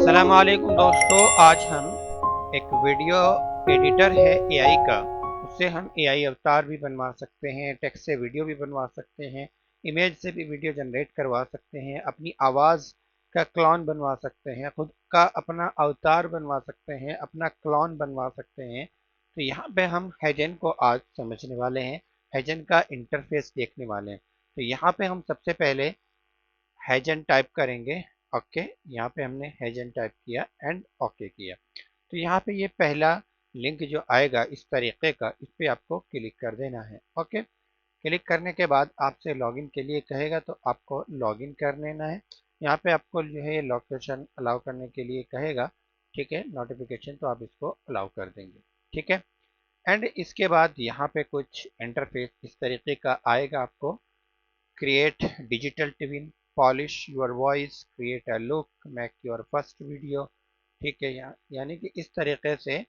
अस्सलामुअलैकुम दोस्तों, आज हम एक वीडियो एडिटर है एआई का। उससे हम एआई अवतार भी बनवा सकते हैं, टेक्स्ट से वीडियो भी बनवा सकते हैं, इमेज से भी वीडियो जनरेट करवा सकते हैं, अपनी आवाज़ का क्लोन बनवा सकते हैं, खुद का अपना अवतार बनवा सकते हैं, अपना क्लोन बनवा सकते हैं। तो यहाँ पे हम हेजन को आज समझने वाले हैं, हेजन का इंटरफेस देखने वाले हैं। तो यहाँ पे हम सबसे पहले हेजन टाइप करेंगे। ओके, यहाँ पे हमने हेजन टाइप किया एंड ओके किया। तो यहाँ पे ये पहला लिंक जो आएगा इस तरीके का, इस पे आपको क्लिक कर देना है। ओके, क्लिक करने के बाद आपसे लॉगिन के लिए कहेगा, तो आपको लॉगिन कर लेना है। यहाँ पे आपको जो है ये लोकेशन अलाउ करने के लिए कहेगा। ठीक है, नोटिफिकेशन तो आप इसको अलाउ कर देंगे। ठीक है, एंड इसके बाद यहाँ पे कुछ इंटरफेस इस तरीके का आएगा आपको। Create digital twin, polish your voice, create a look, make your first video. ठीक है, यानी कि इस तरीके से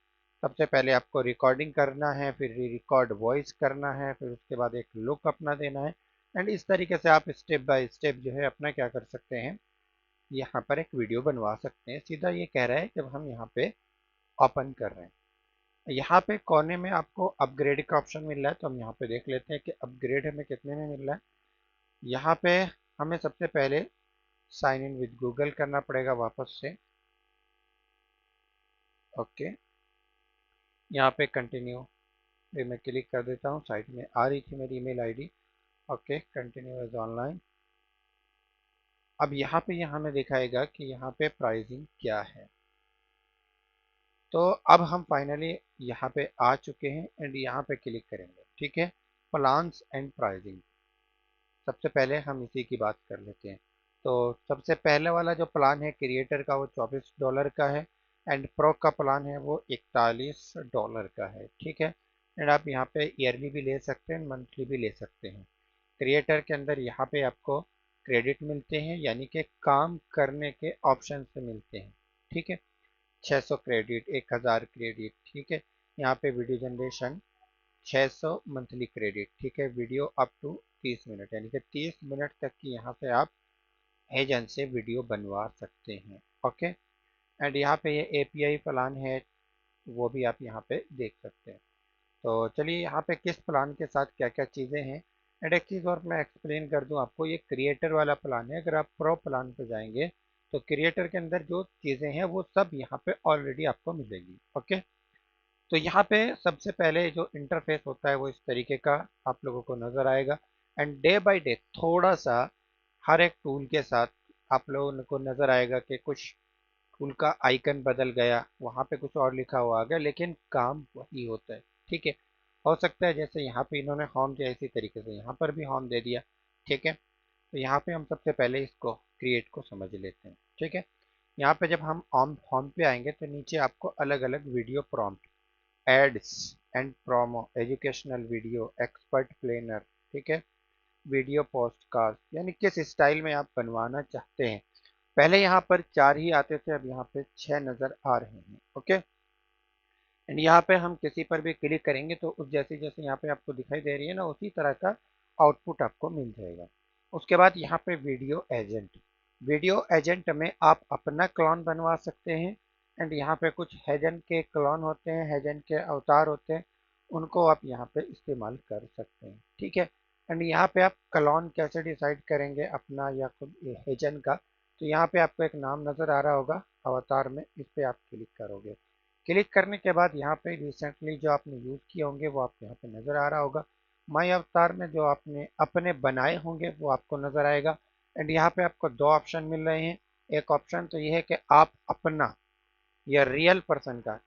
सबसे पहले आपको रिकॉर्डिंग करना है, फिर रिकॉर्ड वॉइस करना है, फिर उसके बाद एक लुक अपना देना है। एंड इस तरीके से आप स्टेप बाय स्टेप जो है अपना क्या कर सकते हैं, यहाँ पर एक वीडियो बनवा सकते हैं। सीधा ये कह रहा है जब हम यहाँ पे ओपन कर रहे हैं, यहाँ पे कोने में आपको अपग्रेड का ऑप्शन मिल रहा है। तो हम यहाँ पे देख लेते हैं कि अपग्रेड हमें कितने में मिल रहा है। यहाँ पे हमें सबसे पहले साइन इन विद गूगल करना पड़ेगा वापस से। ओके, यहाँ पे कंटिन्यू पे मैं क्लिक कर देता हूँ। साइट में आ रही थी मेरी email ID. Okay, continue as online. अब यहाँ पे हमें दिखाएगा कि यहाँ पे प्राइसिंग क्या है। तो अब हम फाइनली यहाँ पे आ चुके हैं एंड यहाँ पे क्लिक करेंगे। ठीक है, प्लान्स एंड प्राइसिंग। सबसे पहले हम इसी की बात कर लेते हैं। तो सबसे पहले वाला जो प्लान है क्रिएटर का, वो $24 का है एंड प्रो का प्लान है वो $41 का है। ठीक है, एंड आप यहाँ पे ईयरली भी ले सकते हैं, मंथली भी ले सकते हैं। क्रिएटर के अंदर यहाँ पे आपको क्रेडिट मिलते हैं, यानी कि काम करने के ऑप्शन से मिलते हैं। ठीक है, 600 क्रेडिट, 1000 क्रेडिट। ठीक है, यहाँ पे वीडियो जनरेशन 600 मंथली क्रेडिट। ठीक है, वीडियो अप टू 30 मिनट, यानी कि 30 मिनट तक की यहाँ से आप हेजन से वीडियो बनवा सकते हैं। ओके, एंड यहाँ पे ये एपीआई प्लान है, वो भी आप यहाँ पे देख सकते हैं। तो चलिए यहाँ पे किस प्लान के साथ क्या क्या चीज़ें हैं, एंड एक चीज़ और मैं एक्सप्लेन कर दूँ आपको। ये क्रिएटर वाला प्लान है। अगर आप प्रो प्लान पे जाएंगे तो क्रिएटर के अंदर जो चीज़ें हैं वो सब यहाँ पे ऑलरेडी आपको मिलेगी। ओके, तो यहाँ पे सबसे पहले जो इंटरफेस होता है वो इस तरीके का आप लोगों को नज़र आएगा। एंड डे बाय डे थोड़ा सा हर एक टूल के साथ आप लोगों को नज़र आएगा कि कुछ टूल का आइकन बदल गया, वहाँ पे कुछ और लिखा हुआ आ गया, लेकिन काम वही होता है। ठीक है, हो सकता है जैसे यहाँ पे इन्होंने होम दिया, इसी तरीके से यहाँ पर भी होम दे दिया। ठीक है, तो यहाँ पे हम सबसे पहले इसको क्रिएट को समझ लेते हैं। ठीक है, यहाँ पे जब हम होम पे आएंगे तो नीचे आपको अलग अलग video prompt, ads and promo, educational video, expert planner. ठीक है, वीडियो पोस्टकास्ट, यानी किस स्टाइल में आप बनवाना चाहते हैं। पहले यहाँ पर 4 ही आते थे, अब यहाँ पे 6 नज़र आ रहे हैं। ओके, एंड यहाँ पे हम किसी पर भी क्लिक करेंगे तो उस जैसे जैसे यहाँ पे आपको दिखाई दे रही है ना, उसी तरह का आउटपुट आपको मिल जाएगा। उसके बाद यहाँ पे वीडियो एजेंट, वीडियो एजेंट में आप अपना क्लोन बनवा सकते हैं। एंड यहाँ पे कुछ हेजन के क्लोन होते हैं, हेजन के अवतार होते हैं, उनको आप यहाँ पे इस्तेमाल कर सकते हैं। ठीक है, एंड यहाँ पे आप क्लोन कैसे डिसाइड करेंगे, अपना या खुद हेजन का। तो यहाँ पे आपको एक नाम नज़र आ रहा होगा अवतार में, इस पे आप क्लिक करोगे। क्लिक करने के बाद यहाँ पे रिसेंटली जो आपने यूज़ किए होंगे वो आपको यहाँ पे नज़र आ रहा होगा। माई अवतार में जो आपने अपने बनाए होंगे वो आपको नज़र आएगा। एंड यहाँ पे आपको दो ऑप्शन मिल रहे हैं। एक ऑप्शन तो ये है कि आप अपना या रियल पर्सन का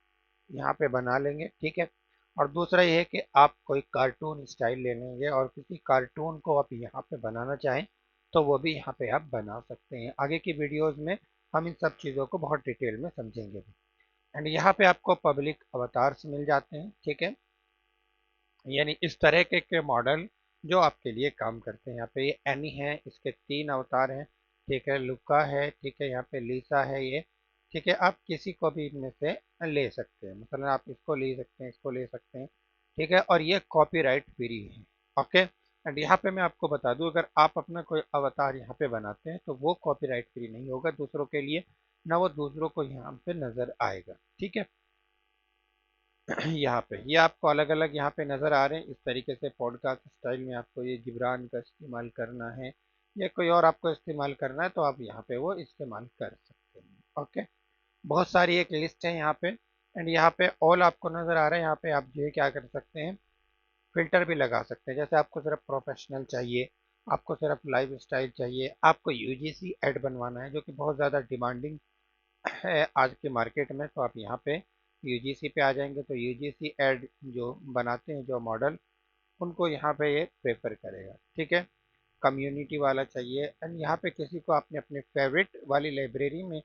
यहाँ पे बना लेंगे। ठीक है, और दूसरा ये है कि आप कोई कार्टून स्टाइल ले लेंगे और किसी कार्टून को आप यहाँ पे बनाना चाहें तो वो भी यहाँ पे आप बना सकते हैं। आगे की वीडियोज़ में हम इन सब चीज़ों को बहुत डिटेल में समझेंगे। एंड यहाँ पे आपको पब्लिक अवतार्स मिल जाते हैं। ठीक है, यानी इस तरह के मॉडल जो आपके लिए काम करते हैं। यहाँ पे ये एनी है, इसके 3 अवतार हैं। ठीक है, लुका है, ठीक है, यहाँ पे लीसा है ये। ठीक है, आप किसी को भी इनमें से ले सकते हैं, मतलब आप इसको ले सकते हैं, इसको ले सकते हैं। ठीक है, और ये कॉपीराइट फ्री है। ओके, एंड यहाँ पे मैं आपको बता दूं, अगर आप अपना कोई अवतार यहाँ पे बनाते हैं तो वो कॉपीराइट फ्री नहीं होगा दूसरों के लिए, ना वो दूसरों को यहाँ पे नजर आएगा। ठीक है। यहाँ पे ये आपको अलग अलग यहाँ पे नजर आ रहे हैं। इस तरीके से पॉडकास्ट स्टाइल में आपको ये जिब्रान का इस्तेमाल करना है या कोई और आपको इस्तेमाल करना है तो आप यहाँ पे वो इस्तेमाल कर सकते हैं। ओके। बहुत सारी एक लिस्ट है यहाँ पे, एंड यहाँ पे ऑल आपको नजर आ रहा है। यहाँ पे आप जो है क्या कर सकते हैं, फिल्टर भी लगा सकते हैं। जैसे आपको सिर्फ प्रोफेशनल चाहिए, आपको सिर्फ लाइफ स्टाइल चाहिए, आपको यूजीसी एड बनवाना है जो कि बहुत ज़्यादा डिमांडिंग है आज के मार्केट में, तो आप यहाँ पे यूजीसी पे आ जाएंगे तो यूजीसी एड जो बनाते हैं जो मॉडल, उनको यहाँ पे ये प्रेफर करेगा। ठीक है। कम्युनिटी वाला चाहिए, एंड यहाँ पे किसी को आपने अपने फेवरेट वाली लाइब्रेरी में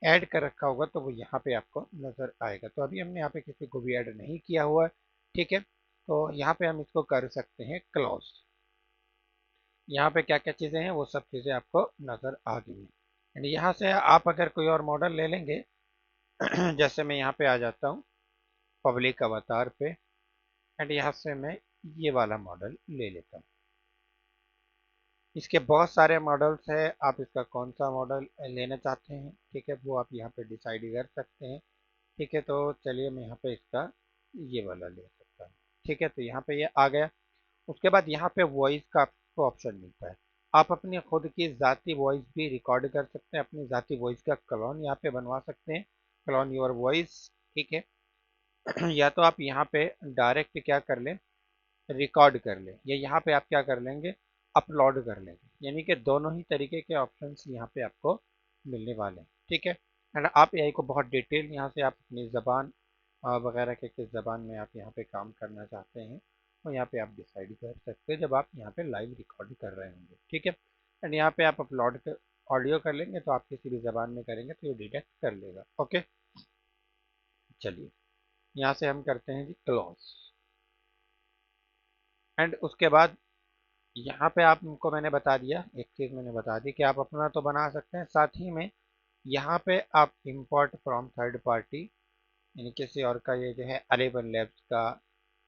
ऐड कर रखा होगा तो वो यहाँ पे आपको नजर आएगा। तो अभी हमने यहाँ पे किसी को भी ऐड नहीं किया हुआ है। ठीक है। तो यहाँ पे हम इसको कर सकते हैं क्लोज। यहाँ पे क्या क्या चीज़ें हैं वो सब चीज़ें आपको नजर आ गई हैं। एंड यहाँ से आप अगर कोई और मॉडल ले लेंगे जैसे मैं यहाँ पे आ जाता हूँ पब्लिक अवतार पे, एंड यहाँ से मैं ये वाला मॉडल ले लेता हूँ। इसके बहुत सारे मॉडल्स हैं, आप इसका कौन सा मॉडल लेना चाहते हैं, ठीक है, वो आप यहाँ पे डिसाइड कर सकते हैं। ठीक है। तो चलिए मैं यहाँ पे इसका ये वाला ले सकता हूँ। ठीक है। तो यहाँ पे ये आ गया। उसके बाद यहाँ पे वॉइस का आपको ऑप्शन मिलता है। आप अपनी खुद की ज़ाती वॉइस भी रिकॉर्ड कर सकते हैं, अपनी ज़ाती वॉइस का क्लोन यहाँ पे बनवा सकते हैं, क्लोन योर वॉइस। ठीक है। या तो आप यहाँ पे डायरेक्ट क्या कर लें, रिकॉर्ड कर लें, या यहाँ पे आप क्या कर लेंगे, अपलोड कर लेंगे। यानी कि दोनों ही तरीके के ऑप्शंस यहाँ पे आपको मिलने वाले हैं। ठीक है। एंड आप एआई को बहुत डिटेल यहाँ से आप अपनी ज़बान वगैरह के किस ज़बान में आप यहाँ पे काम करना चाहते हैं तो यहाँ पे आप डिसाइड कर सकते हैं जब आप यहाँ पे लाइव रिकॉर्ड कर रहे होंगे। ठीक है। एंड यहाँ पे आप अपलोड कर ऑडियो कर लेंगे तो आप किसी भी ज़बान में करेंगे तो ये डिटेक्ट कर लेगा। ओके। चलिए यहाँ से हम करते हैं जी क्लोज। एंड उसके बाद यहाँ पे आपको मैंने बता दिया, एक चीज़ मैंने बता दी कि आप अपना तो बना सकते हैं, साथ ही में यहाँ पे आप इंपोर्ट फ्रॉम थर्ड पार्टी यानी किसी और का ये जो है अलेवन लैब्स का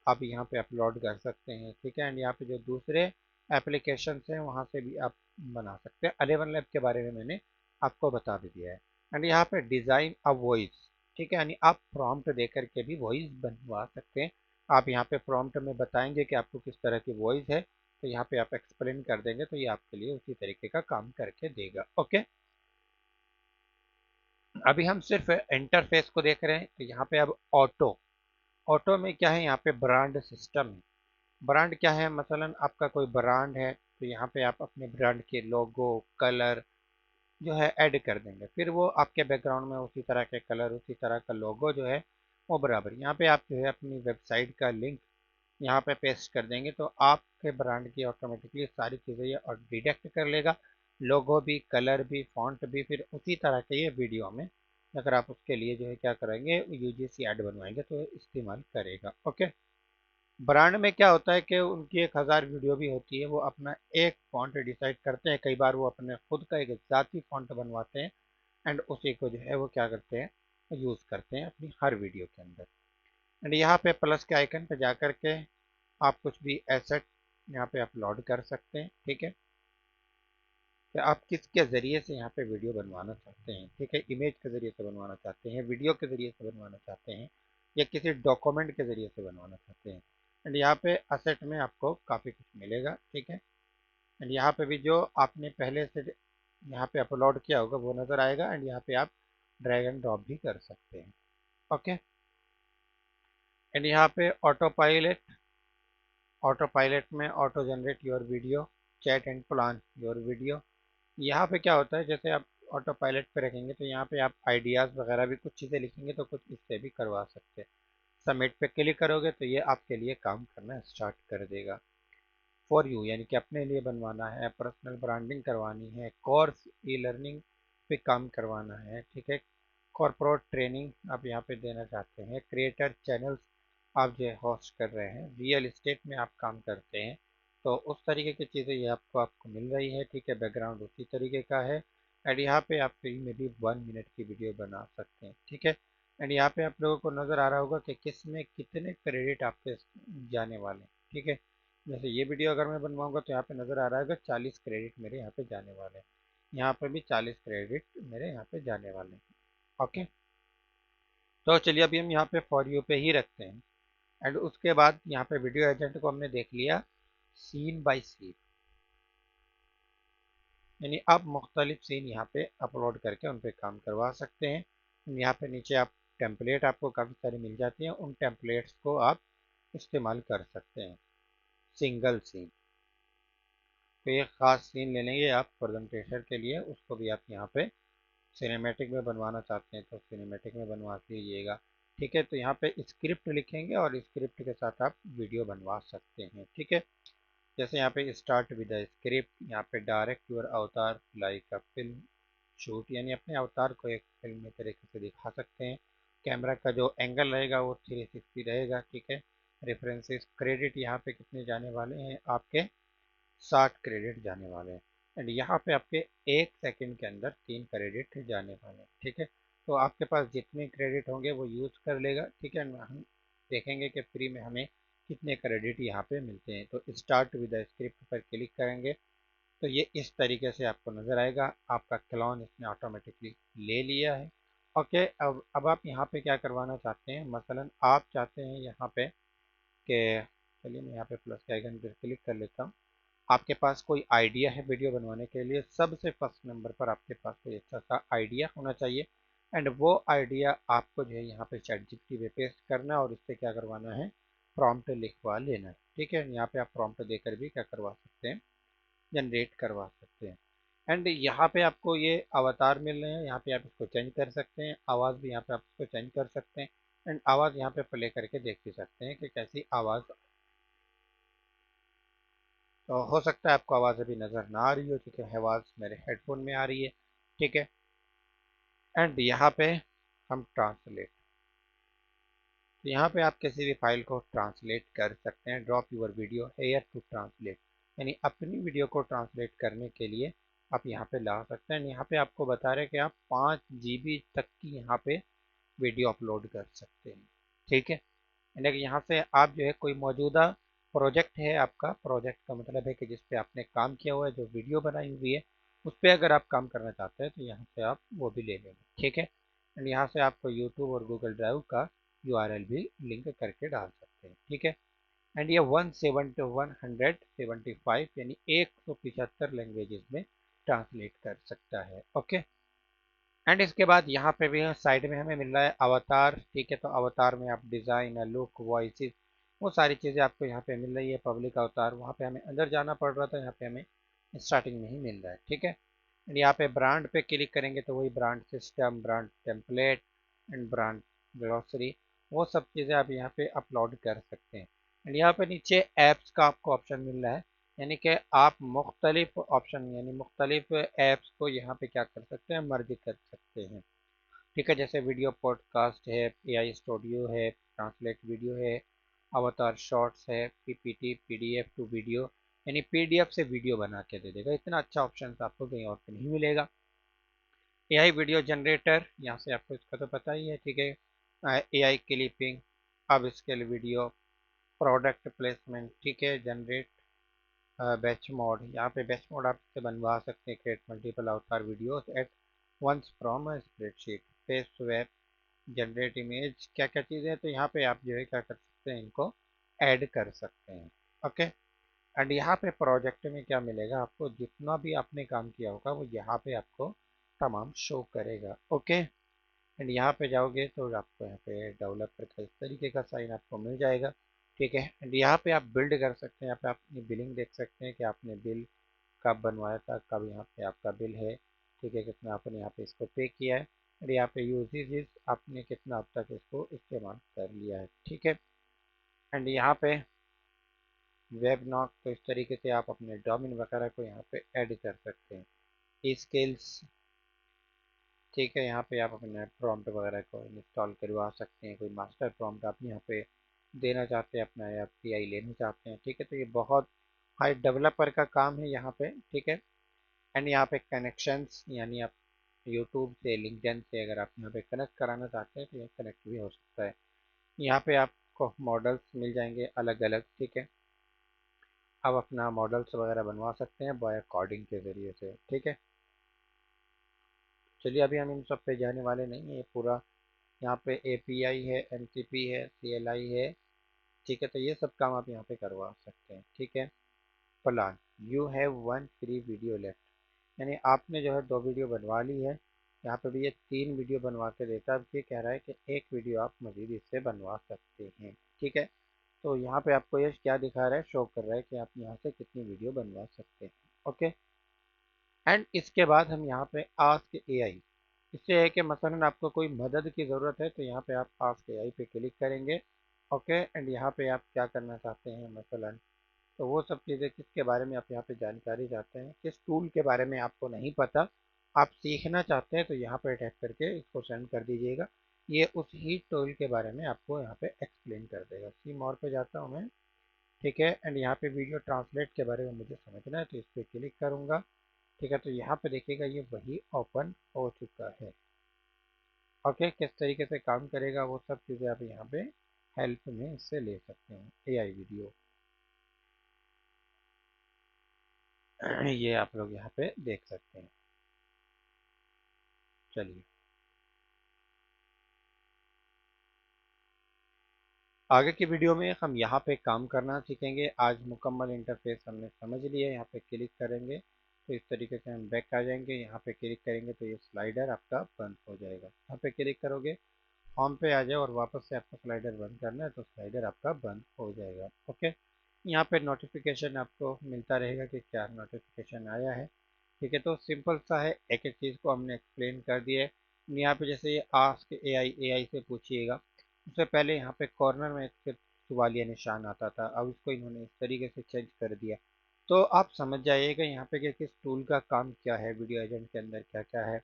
आप यहाँ पे अपलोड कर सकते हैं। ठीक है। एंड यहाँ पे जो दूसरे एप्लीकेशन हैं वहाँ से भी आप बना सकते हैं। अलेवन लैब के बारे में मैंने आपको बता भी दिया है। एंड यहाँ पे डिज़ाइन अ वॉइस, ठीक है, यानी आप प्रॉम्प्ट दे करके भी वॉइस बनवा सकते हैं। आप यहाँ पे प्रॉम्प्ट में बताएंगे कि आपको किस तरह की वॉइस है, तो यहाँ पे आप एक्सप्लेन कर देंगे तो ये आपके लिए उसी तरीके का काम करके देगा। ओके। अभी हम सिर्फ इंटरफेस को देख रहे हैं, तो यहाँ पे अब ऑटो, ऑटो में क्या है, यहाँ पे ब्रांड सिस्टम है। ब्रांड क्या है, मसलन आपका कोई ब्रांड है तो यहाँ पे आप अपने ब्रांड के लोगो कलर जो है ऐड कर देंगे, फिर वो आपके बैकग्राउंड में उसी तरह के कलर उसी तरह का लोगो जो है वो बराबर। यहाँ पे आप जो है अपनी वेबसाइट का लिंक यहाँ पे पेस्ट कर देंगे तो आपके ब्रांड की ऑटोमेटिकली सारी चीज़ें ये और डिटेक्ट कर लेगा, लोगो भी कलर भी फॉन्ट भी, फिर उसी तरह के ये वीडियो में अगर आप उसके लिए जो है क्या करेंगे यूजीसी ऐड बनवाएंगे तो ये इस्तेमाल करेगा। ओके। ब्रांड में क्या होता है कि उनकी 1000 वीडियो भी होती है, वो अपना एक फॉन्ट डिसाइड करते हैं, कई बार वो अपने खुद का एक जाती फॉन्ट बनवाते हैं एंड उसी को जो है वो क्या करते हैं यूज़ करते हैं अपनी हर वीडियो के अंदर। एंड यहाँ पे प्लस के आइकन पे जा करके आप कुछ भी एसेट यहाँ पे अपलोड कर सकते हैं। ठीक है। कि आप किसके ज़रिए से यहाँ पे वीडियो बनवाना चाहते हैं। ठीक है। इमेज के ज़रिए से बनवाना चाहते हैं, वीडियो के ज़रिए से बनवाना चाहते हैं, या किसी डॉक्यूमेंट के ज़रिए से बनवाना चाहते हैं। एंड यहाँ पे असेट में आपको काफ़ी कुछ मिलेगा। ठीक है। एंड यहाँ पे भी जो आपने पहले से यहाँ पे अपलोड किया होगा वो नज़र आएगा, एंड यहाँ पे आप ड्रैग एंड ड्रॉप भी कर सकते हैं। ओके। एंड यहाँ पे ऑटो पायलट में auto generate your video, chat and plan your video. यहाँ पे क्या होता है, जैसे आप ऑटो पायलट पे रखेंगे तो यहाँ पे आप आइडियाज़ वगैरह भी कुछ चीज़ें लिखेंगे तो कुछ इससे भी करवा सकते हैं। सबमिट पे क्लिक करोगे तो ये आपके लिए काम करना स्टार्ट कर देगा। फॉर यू यानी कि अपने लिए बनवाना है, पर्सनल ब्रांडिंग करवानी है, कोर्स ई लर्निंग पे काम करवाना है। ठीक है। कॉर्पोरेट ट्रेनिंग आप यहाँ पे देना चाहते हैं, क्रिएटर चैनल्स आप जो होस्ट कर रहे हैं, रियल इस्टेट में आप काम करते हैं, तो उस तरीके की चीज़ें ये आपको आपको मिल रही है। ठीक है। बैकग्राउंड उसी तरीके का है। एंड यहाँ पे आप फ्री में भी 1 मिनट की वीडियो बना सकते हैं। ठीक है। एंड यहाँ पे आप लोगों को नज़र आ रहा होगा कि किस में कितने क्रेडिट आपके जाने वाले हैं। ठीक है। जैसे ये वीडियो अगर मैं बनवाऊंगा तो यहाँ पे नज़र आ रहा है कि 40 क्रेडिट मेरे यहाँ पे जाने वाले हैं, यहाँ पे भी 40 क्रेडिट मेरे यहाँ पे जाने वाले हैं। ओके, तो चलिए अभी हम यहाँ पे फॉर यू पे ही रखते हैं। एंड उसके बाद यहाँ पे वीडियो एजेंट को हमने देख लिया सीन बाय सीन, यानी आप मुख्तलिफ सीन यहाँ पे अपलोड करके उन पे काम करवा सकते हैं। यहाँ पे नीचे आप टेम्पलेट आपको काफ़ी सारे मिल जाती हैं, उन टेम्पलेट्स को आप इस्तेमाल कर सकते हैं। सिंगल सीन, तो एक ख़ास सीन ले लेंगे आप प्रेजेंटेशन के लिए, उसको भी आप यहाँ पे सिनेमैटिक में बनवाना चाहते हैं तो सिनेमैटिक में बनवा दीजिएगा। ठीक है, तो यहाँ पे स्क्रिप्ट लिखेंगे और स्क्रिप्ट के साथ आप वीडियो बनवा सकते हैं। ठीक है, जैसे यहाँ पे स्टार्ट विद द स्क्रिप्ट, यहाँ पे डायरेक्ट योर अवतार लाइक अ फिल्म शूट, यानी अपने अवतार को एक फिल्म में तरीके से दिखा सकते हैं। कैमरा का जो एंगल रहेगा वो 360 रहेगा। ठीक है, रेफरेंसेस क्रेडिट यहाँ पे कितने जाने वाले हैं आपके, 60 क्रेडिट जाने वाले हैं। एंड यहाँ पे आपके 1 सेकंड के अंदर 3 क्रेडिट जाने वाले हैं। ठीक है, तो आपके पास जितने क्रेडिट होंगे वो यूज़ कर लेगा। ठीक है, हम देखेंगे कि फ्री में हमें कितने क्रेडिट यहाँ पे मिलते हैं। तो स्टार्ट विद द स्क्रिप्ट पर क्लिक करेंगे तो ये इस तरीके से आपको नज़र आएगा, आपका क्लोन इसने ऑटोमेटिकली ले लिया है। ओके, अब आप यहाँ पे क्या करवाना चाहते हैं, मसलन आप चाहते हैं यहाँ पे कि, चलिए मैं यहाँ पे प्लस के आइकन पर क्लिक कर लेता हूँ। आपके पास कोई आइडिया है वीडियो बनवाने के लिए, सबसे फर्स्ट नंबर पर आपके पास कोई अच्छा सा आइडिया होना चाहिए। एंड वो आइडिया आपको जो है यहाँ पे चैट जीपीटी पे पेस्ट करना है और इससे क्या करवाना है, प्रॉम्प्ट लिखवा लेना है। ठीक है, यहाँ पे आप प्रॉम्प्ट देकर भी क्या करवा सकते हैं, जनरेट करवा सकते हैं। एंड यहाँ पे आपको ये अवतार मिल रहे हैं, यहाँ पे आप इसको चेंज कर सकते हैं, आवाज़ भी यहाँ पे आप इसको चेंज कर सकते हैं। एंड आवाज़ यहाँ पे प्ले करके देख भी सकते हैं कि कैसी आवाज़, तो हो सकता है आपको आवाज़ अभी नज़र ना आ रही हो क्योंकि आवाज़ मेरे हेडफोन में आ रही है। ठीक है, एंड यहाँ पे हम ट्रांसलेट, तो यहाँ पे आप किसी भी फाइल को ट्रांसलेट कर सकते हैं। Drop your video here to translate, यानी अपनी वीडियो को ट्रांसलेट करने के लिए आप यहाँ पे ला सकते हैं। यहाँ पे आपको बता रहे हैं कि आप 5 GB तक की यहाँ पे वीडियो अपलोड कर सकते हैं। ठीक है, यानी कि यहाँ से आप जो है कोई मौजूदा प्रोजेक्ट है, आपका प्रोजेक्ट का मतलब है कि जिस पे आपने काम किया हुआ है, जो वीडियो बनाई हुई है, उस पर अगर आप काम करना चाहते हैं तो यहाँ से आप वो भी ले लेंगे। ठीक है, एंड यहाँ से आपको यूट्यूब और गूगल ड्राइव का यूआरएल भी लिंक करके डाल सकते हैं। ठीक है, एंड ये 175 यानी 175 लैंग्वेजेस में ट्रांसलेट कर सकता है। ओके, एंड इसके बाद यहाँ पे भी साइड में हमें मिल रहा है अवतार। ठीक है, तो अवतार में आप डिज़ाइन, लुक, वॉइस, वो सारी चीज़ें आपको यहाँ पे मिल रही है। पब्लिक अवतार, वहाँ पे हमें अंदर जाना पड़ रहा था, यहाँ पे हमें स्टार्टिंग में ही मिल रहा है। ठीक है, एंड यहाँ पे ब्रांड पे क्लिक करेंगे तो वही brand system, brand template and brand glossary, वो सब चीज़ें आप यहाँ पे अपलोड कर सकते हैं। एंड यहाँ पे नीचे ऐप्स का आपको ऑप्शन मिल रहा है, यानी कि आप मुख्तलिफ ऑप्शन यानी मुख्तलिफ ऐप्स को यहाँ पे क्या कर सकते हैं, मर्ज कर सकते हैं। ठीक है, जैसे वीडियो पॉडकास्ट है, एआई स्टूडियो है, ट्रांसलेट वीडियो है, अवतार शॉर्ट्स है, पीपीटी पीडीएफ टू वीडियो, यानी पीडीएफ से वीडियो बना के दे देगा। इतना अच्छा ऑप्शन आपको कहीं और पे नहीं मिलेगा। एआई वीडियो जनरेटर, यहाँ से आपको इसका तो पता ही है। ठीक है, एआई क्लिपिंग, अब स्केल वीडियो, प्रोडक्ट प्लेसमेंट। ठीक है, जनरेट बैच मोड, यहाँ पे बैच मोड आप इससे बनवा सकते हैं, create multiple avatar videos at once from a spreadsheet, paste web, generate image, क्या क्या चीज़ें हैं, तो यहाँ पे आप जो है क्या कर सकते हैं, इनको ऐड कर सकते हैं। ओके, एंड यहाँ पे प्रोजेक्ट में क्या मिलेगा आपको, जितना भी आपने काम किया होगा वो यहाँ पे आपको तमाम शो करेगा। ओके, एंड यहाँ पे जाओगे तो आपको यहाँ पे डेवलपर का इस तरीके का साइन आपको मिल जाएगा। ठीक है, एंड यहाँ पे आप बिल्ड कर सकते हैं, यहाँ पे आप अपनी बिलिंग देख सकते हैं कि आपने बिल कब बनवाया था, कब यहाँ पे आपका बिल है। ठीक है, कितना आपने यहाँ पे इसको पे किया है, और यहाँ पे यूजेज आपने कितना अब तक इसको इस्तेमाल कर लिया है। ठीक है, एंड यहाँ पे वेब नॉक, तो इस तरीके से आप अपने डोमेन वगैरह को यहाँ पे ऐड कर सकते हैं। ई स्किल्स, ठीक है, यहाँ पे आप अपने प्रॉम्प्ट वगैरह को इंस्टॉल करवा सकते हैं। कोई मास्टर प्रॉम्प्ट आप यहाँ पे देना चाहते हैं, अपना या पीआई लेना चाहते हैं। ठीक है, तो ये बहुत हाई डेवलपर का काम है यहाँ पे। ठीक है, एंड यहाँ पे कनेक्शंस, यानी आप यूट्यूब से, लिंक्डइन से अगर आप यहाँ पे कनेक्ट कराना चाहते हैं तो ये कनेक्ट भी हो सकता है। यहाँ पे आपको मॉडल्स मिल जाएंगे अलग अलग। ठीक है, आप अपना मॉडल्स वगैरह बनवा सकते हैं बाय कोडिंग के ज़रिए से। ठीक है, चलिए अभी हम इन सब पे जाने वाले नहीं हैं, ये पूरा यहाँ पे API है, MCP है, CLI है, ठीक है। तो ये सब काम आप यहाँ पे करवा सकते हैं, ठीक है। Plan, you have one free video left, यानी आपने जो है 2 वीडियो बनवा ली है। यहाँ पे भी ये 3 वीडियो बनवा के देता है। अब ये कह रहा है कि एक वीडियो आप मजीद इससे बनवा सकते हैं, ठीक है। तो यहाँ पे आपको ये क्या दिखा रहा है, शो कर रहा है कि आप यहाँ से कितनी वीडियो बनवा सकते हैं, ओके। एंड इसके बाद हम यहाँ पे आस्क AI, इससे है कि मसलन आपको कोई मदद की ज़रूरत है तो यहाँ पे आप आस्क AI पे क्लिक करेंगे, ओके। एंड यहाँ पे आप क्या करना चाहते हैं मसलन, तो वो सब चीज़ें किसके बारे में आप यहाँ पे जानकारी चाहते हैं, किस टूल के बारे में आपको नहीं पता, आप सीखना चाहते हैं, तो यहाँ पे टाइप करके इसको सेंड कर दीजिएगा। ये उस ही टूल के बारे में आपको यहाँ पे एक्सप्लेन कर देगा। सी मोर पे जाता हूँ मैं, ठीक है। एंड यहाँ पे वीडियो ट्रांसलेट के बारे में मुझे समझना है तो इस पर क्लिक करूँगा, ठीक है। तो यहाँ पे देखिएगा ये वही ओपन हो चुका है, ओके। किस तरीके से काम करेगा वो सब चीज़ें आप यहाँ पे हेल्प में इससे ले सकते हैं, AI वीडियो। ये आप लोग यहाँ पे देख सकते हैं। चलिए आगे की वीडियो में हम यहाँ पे काम करना सीखेंगे। आज मुकम्मल इंटरफेस हमने समझ लिया। यहाँ पे क्लिक करेंगे तो इस तरीके से हम बैक आ जाएंगे। यहाँ पे क्लिक करेंगे तो ये स्लाइडर आपका बंद हो जाएगा। यहाँ पे क्लिक करोगे, होम पे आ जाए और वापस से आपको स्लाइडर बंद करना है तो स्लाइडर आपका बंद हो जाएगा, ओके। यहाँ पे नोटिफिकेशन आपको मिलता रहेगा कि क्या नोटिफिकेशन आया है, ठीक है। तो सिंपल सा है, एक एक चीज़ को हमने एक्सप्लेन कर दिया है। यहाँ पे जैसे ये आस्क AI से पूछिएगा, उससे पहले यहाँ पे कॉर्नर में एक सवालिया निशान आता था, अब इसको इन्होंने इस तरीके से चेंज कर दिया। तो आप समझ जाइएगा यहाँ पे कि किस टूल का काम क्या है, वीडियो एजेंट के अंदर क्या क्या है,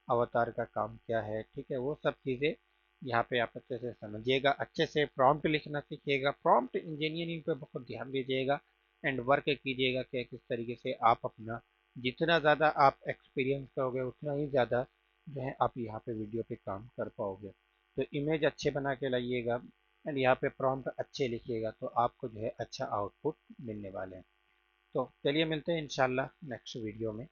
अवतार का काम क्या है, ठीक है। वो सब चीज़ें यहाँ पे आप अच्छे से समझिएगा, अच्छे से प्रॉम्प्ट लिखना सीखिएगा, प्रॉम्प्ट इंजीनियरिंग पे बहुत ध्यान दीजिएगा एंड वर्क कीजिएगा कि किस तरीके से आप अपना, जितना ज़्यादा आप एक्सपीरियंस करोगे उतना ही ज़्यादा जो है आप यहाँ पे वीडियो पे काम कर पाओगे। तो इमेज अच्छे बना के लाइएगा एंड यहाँ पे प्रॉम्प्ट अच्छे लिखिएगा तो आपको जो है अच्छा आउटपुट मिलने वाले हैं। तो चलिए मिलते हैं इंशाल्लाह नेक्स्ट वीडियो में।